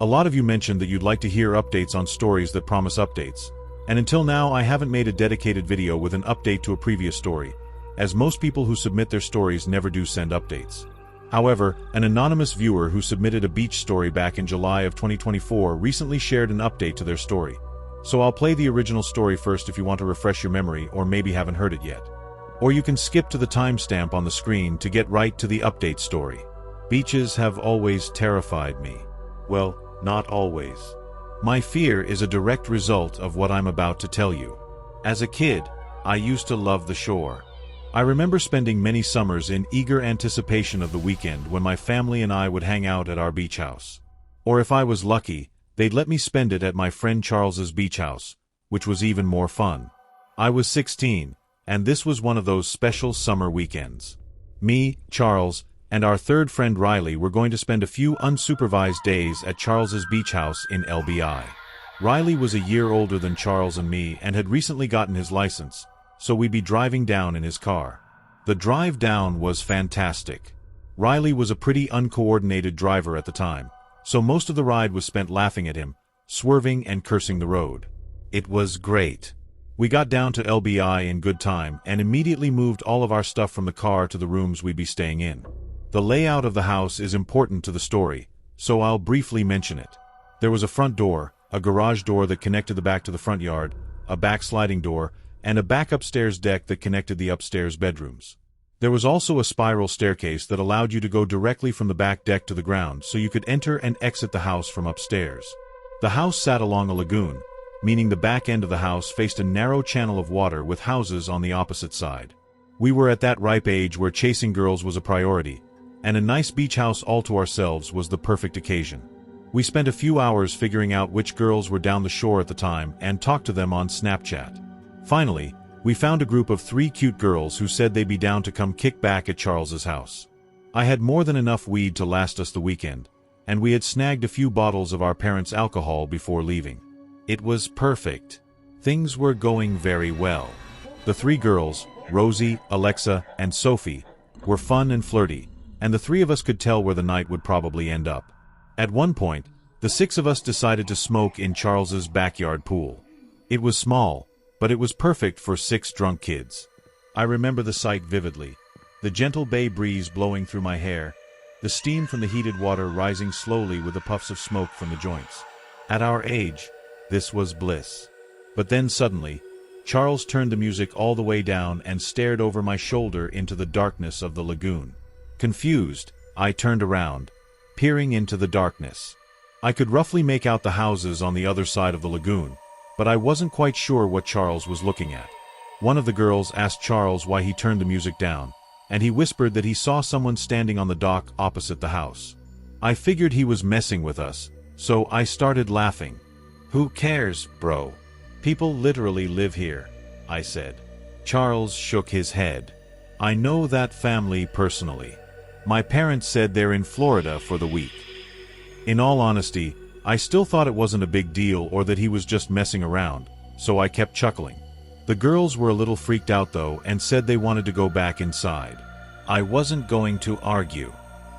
A lot of you mentioned that you'd like to hear updates on stories that promise updates. And until now I haven't made a dedicated video with an update to a previous story, as most people who submit their stories never do send updates. However, an anonymous viewer who submitted a beach story back in July of 2024 recently shared an update to their story. So I'll play the original story first if you want to refresh your memory or maybe haven't heard it yet. Or you can skip to the timestamp on the screen to get right to the update story. Beaches have always terrified me. Well, not always. My fear is a direct result of what I'm about to tell you. As a kid, I used to love the shore. I remember spending many summers in eager anticipation of the weekend when my family and I would hang out at our beach house. Or if I was lucky, they'd let me spend it at my friend Charles's beach house, which was even more fun. I was 16, and this was one of those special summer weekends. Me, Charles, and our third friend Riley were going to spend a few unsupervised days at Charles's beach house in LBI. Riley was a year older than Charles and me and had recently gotten his license, so we'd be driving down in his car. The drive down was fantastic. Riley was a pretty uncoordinated driver at the time, so most of the ride was spent laughing at him, swerving and cursing the road. It was great. We got down to LBI in good time and immediately moved all of our stuff from the car to the rooms we'd be staying in. The layout of the house is important to the story, so I'll briefly mention it. There was a front door, a garage door that connected the back to the front yard, a back sliding door, and a back upstairs deck that connected the upstairs bedrooms. There was also a spiral staircase that allowed you to go directly from the back deck to the ground so you could enter and exit the house from upstairs. The house sat along a lagoon, meaning the back end of the house faced a narrow channel of water with houses on the opposite side. We were at that ripe age where chasing girls was a priority, and a nice beach house all to ourselves was the perfect occasion. We spent a few hours figuring out which girls were down the shore at the time and talked to them on Snapchat. Finally, we found a group of 3 cute girls who said they'd be down to come kick back at Charles's house. I had more than enough weed to last us the weekend, and we had snagged a few bottles of our parents' alcohol before leaving. It was perfect. Things were going very well. The 3 girls, Rosie, Alexa, and Sophie, were fun and flirty, and the 3 of us could tell where the night would probably end up. At one point, the 6 of us decided to smoke in Charles's backyard pool. It was small, but it was perfect for 6 drunk kids. I remember the sight vividly. The gentle bay breeze blowing through my hair, the steam from the heated water rising slowly with the puffs of smoke from the joints. At our age, this was bliss. But then suddenly, Charles turned the music all the way down and stared over my shoulder into the darkness of the lagoon. Confused, I turned around, peering into the darkness. I could roughly make out the houses on the other side of the lagoon, but I wasn't quite sure what Charles was looking at. One of the girls asked Charles why he turned the music down, and he whispered that he saw someone standing on the dock opposite the house. I figured he was messing with us, so I started laughing. "Who cares, bro? People literally live here," I said. Charles shook his head. "I know that family personally. My parents said they're in Florida for the week." In all honesty, I still thought it wasn't a big deal or that he was just messing around, so I kept chuckling. The girls were a little freaked out though and said they wanted to go back inside. I wasn't going to argue.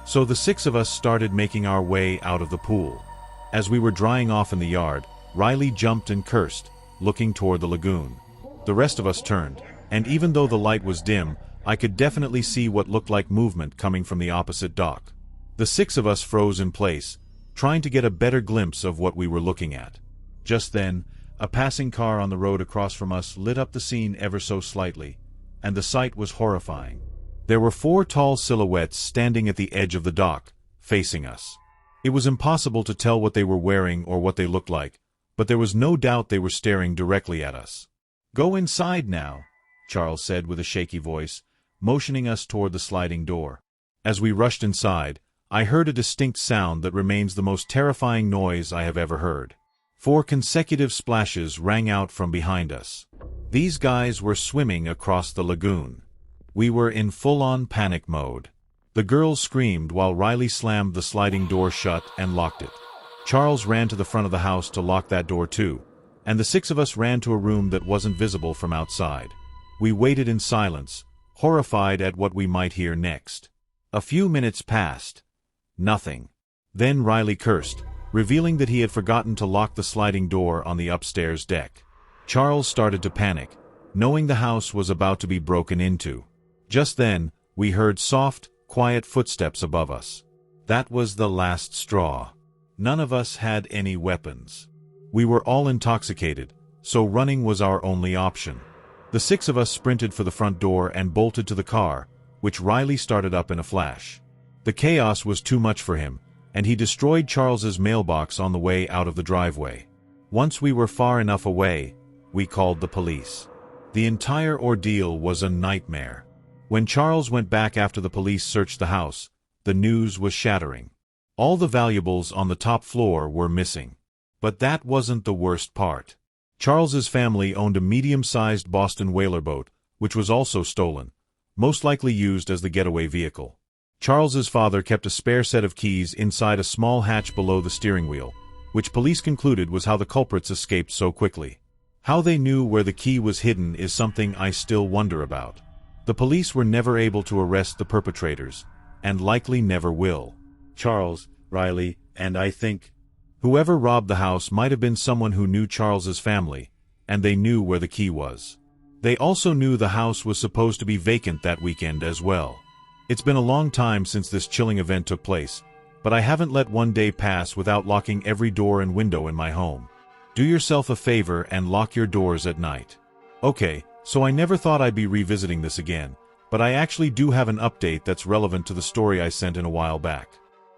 So the 6 of us started making our way out of the pool. As we were drying off in the yard, Riley jumped and cursed, looking toward the lagoon. The rest of us turned, and even though the light was dim, I could definitely see what looked like movement coming from the opposite dock. The 6 of us froze in place, trying to get a better glimpse of what we were looking at. Just then, a passing car on the road across from us lit up the scene ever so slightly, and the sight was horrifying. There were 4 tall silhouettes standing at the edge of the dock, facing us. It was impossible to tell what they were wearing or what they looked like, but there was no doubt they were staring directly at us. "Go inside now," Charles said with a shaky voice, motioning us toward the sliding door. As we rushed inside, I heard a distinct sound that remains the most terrifying noise I have ever heard. 4 consecutive splashes rang out from behind us. These guys were swimming across the lagoon. We were in full-on panic mode. The girls screamed while Riley slammed the sliding door shut and locked it. Charles ran to the front of the house to lock that door too, and the 6 of us ran to a room that wasn't visible from outside. We waited in silence, horrified at what we might hear next. A few minutes passed. Nothing. Then Riley cursed, revealing that he had forgotten to lock the sliding door on the upstairs deck. Charles started to panic, knowing the house was about to be broken into. Just then, we heard soft, quiet footsteps above us. That was the last straw. None of us had any weapons. We were all intoxicated, so running was our only option. The six of us sprinted for the front door and bolted to the car, which Riley started up in a flash. The chaos was too much for him, and he destroyed Charles's mailbox on the way out of the driveway. Once we were far enough away, we called the police. The entire ordeal was a nightmare. When Charles went back after the police searched the house, the news was shattering. All the valuables on the top floor were missing. But that wasn't the worst part. Charles's family owned a medium-sized Boston whaler boat, which was also stolen, most likely used as the getaway vehicle. Charles's father kept a spare set of keys inside a small hatch below the steering wheel, which police concluded was how the culprits escaped so quickly. How they knew where the key was hidden is something I still wonder about. The police were never able to arrest the perpetrators, and likely never will. Charles, Riley, and I think whoever robbed the house might have been someone who knew Charles's family, and they knew where the key was. They also knew the house was supposed to be vacant that weekend as well. It's been a long time since this chilling event took place, but I haven't let one day pass without locking every door and window in my home. Do yourself a favor and lock your doors at night. Okay, so I never thought I'd be revisiting this again, but I actually do have an update that's relevant to the story I sent in a while back.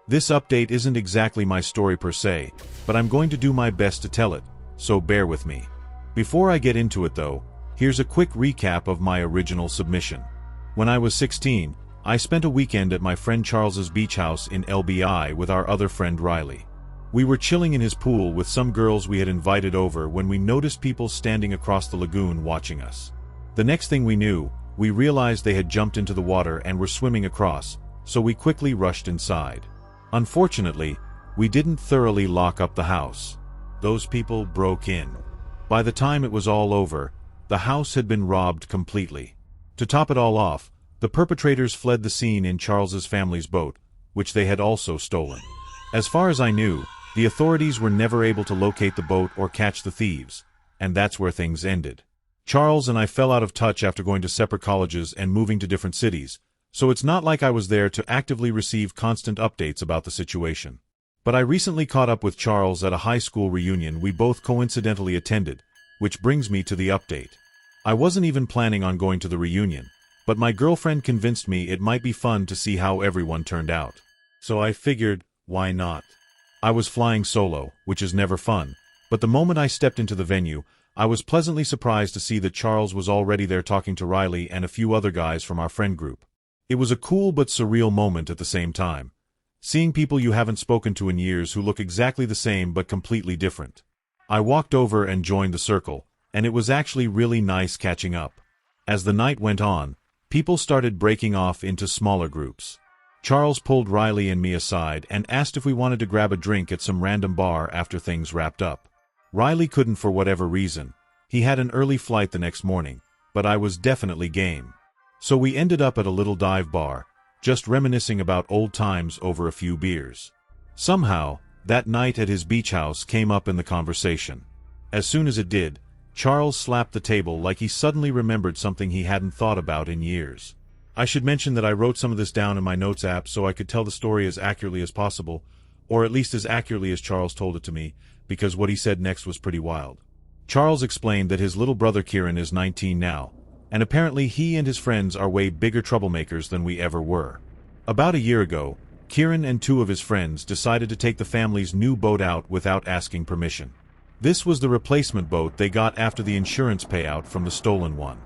This update isn't exactly my story per se, but I'm going to do my best to tell it, so bear with me. Before I get into it though, here's a quick recap of my original submission. When I was 16, I spent a weekend at my friend Charles's beach house in LBI with our other friend Riley. We were chilling in his pool with some girls we had invited over when we noticed people standing across the lagoon watching us. The next thing we knew, we realized they had jumped into the water and were swimming across, so we quickly rushed inside. Unfortunately, we didn't thoroughly lock up the house. Those people broke in. By the time it was all over, the house had been robbed completely. To top it all off, the perpetrators fled the scene in Charles's family's boat, which they had also stolen. As far as I knew, the authorities were never able to locate the boat or catch the thieves, and that's where things ended. Charles and I fell out of touch after going to separate colleges and moving to different cities, so it's not like I was there to actively receive constant updates about the situation. But I recently caught up with Charles at a high school reunion we both coincidentally attended, which brings me to the update. I wasn't even planning on going to the reunion, but my girlfriend convinced me it might be fun to see how everyone turned out. So I figured, why not? I was flying solo, which is never fun, but the moment I stepped into the venue, I was pleasantly surprised to see that Charles was already there talking to Riley and a few other guys from our friend group. It was a cool but surreal moment at the same time. Seeing people you haven't spoken to in years who look exactly the same but completely different. I walked over and joined the circle, and it was actually really nice catching up. As the night went on, people started breaking off into smaller groups. Charles pulled Riley and me aside and asked if we wanted to grab a drink at some random bar after things wrapped up. Riley couldn't for whatever reason. He had an early flight the next morning, but I was definitely game. So we ended up at a little dive bar, just reminiscing about old times over a few beers. Somehow, that night at his beach house came up in the conversation. As soon as it did, Charles slapped the table like he suddenly remembered something he hadn't thought about in years. I should mention that I wrote some of this down in my notes app so I could tell the story as accurately as possible, or at least as accurately as Charles told it to me, because what he said next was pretty wild. Charles explained that his little brother Kieran is 19 now, and apparently he and his friends are way bigger troublemakers than we ever were. About a year ago, Kieran and two of his friends decided to take the family's new boat out without asking permission. This was the replacement boat they got after the insurance payout from the stolen one.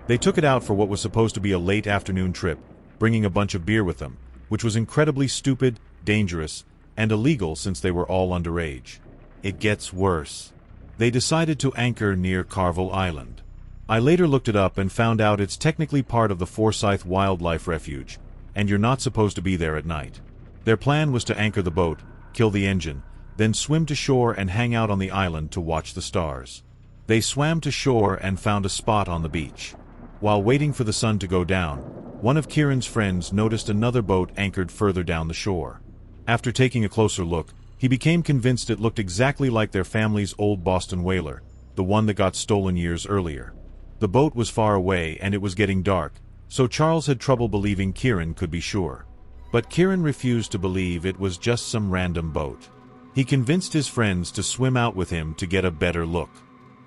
They took it out for what was supposed to be a late afternoon trip, bringing a bunch of beer with them, which was incredibly stupid, dangerous, and illegal since they were all underage. It gets worse. They decided to anchor near Carville Island. I later looked it up and found out it's technically part of the Forsyth Wildlife Refuge, and you're not supposed to be there at night. Their plan was to anchor the boat, kill the engine, then swim to shore and hang out on the island to watch the stars. They swam to shore and found a spot on the beach. While waiting for the sun to go down, one of Kieran's friends noticed another boat anchored further down the shore. After taking a closer look, He became convinced it looked exactly like their family's old Boston whaler, the one that got stolen years earlier. The boat was far away and it was getting dark, so Charles had trouble believing Kieran could be sure. But Kieran refused to believe it was just some random boat. He convinced his friends to swim out with him to get a better look.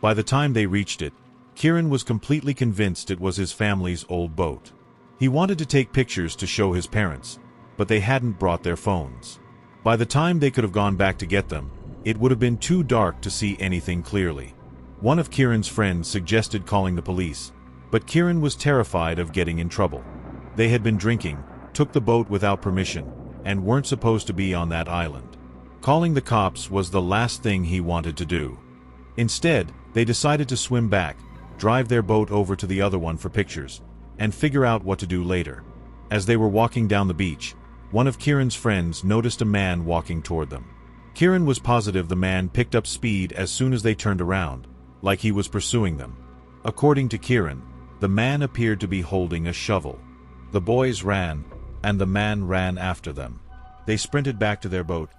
By the time they reached it, Kieran was completely convinced it was his family's old boat. He wanted to take pictures to show his parents, but they hadn't brought their phones. By the time they could have gone back to get them, it would have been too dark to see anything clearly. One of Kieran's friends suggested calling the police, but Kieran was terrified of getting in trouble. They had been drinking, took the boat without permission, and weren't supposed to be on that island. Calling the cops was the last thing he wanted to do. Instead, they decided to swim back, drive their boat over to the other one for pictures, and figure out what to do later. As they were walking down the beach, one of Kieran's friends noticed a man walking toward them. Kieran was positive the man picked up speed as soon as they turned around, like he was pursuing them. According to Kieran, the man appeared to be holding a shovel. The boys ran, and the man ran after them. They sprinted back to their boat,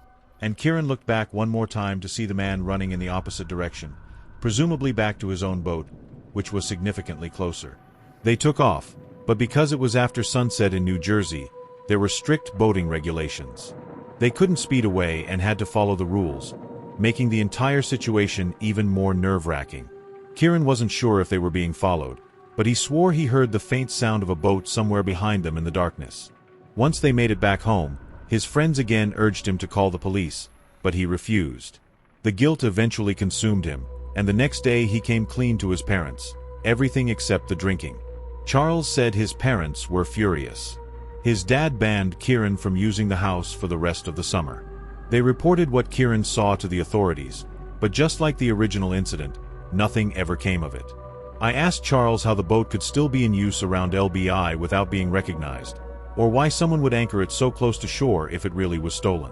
and Kieran looked back one more time to see the man running in the opposite direction, presumably back to his own boat, which was significantly closer. They took off, but because it was after sunset in New Jersey, there were strict boating regulations. They couldn't speed away and had to follow the rules, making the entire situation even more nerve-wracking. Kieran wasn't sure if they were being followed, but he swore he heard the faint sound of a boat somewhere behind them in the darkness. Once they made it back home, his friends again urged him to call the police, but he refused. The guilt eventually consumed him, and the next day he came clean to his parents, everything except the drinking. Charles said his parents were furious. His dad banned Kieran from using the house for the rest of the summer. They reported what Kieran saw to the authorities, but just like the original incident, nothing ever came of it. I asked Charles how the boat could still be in use around LBI without being recognized, or why someone would anchor it so close to shore if it really was stolen.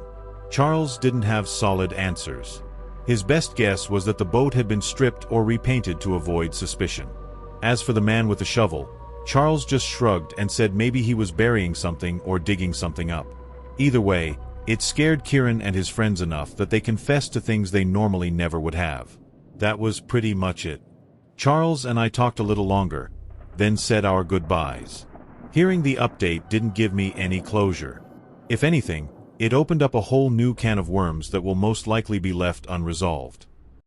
Charles didn't have solid answers. His best guess was that the boat had been stripped or repainted to avoid suspicion. As for the man with the shovel, Charles just shrugged and said maybe he was burying something or digging something up. Either way, it scared Kieran and his friends enough that they confessed to things they normally never would have. That was pretty much it. Charles and I talked a little longer, then said our goodbyes. Hearing the update didn't give me any closure. If anything, it opened up a whole new can of worms that will most likely be left unresolved.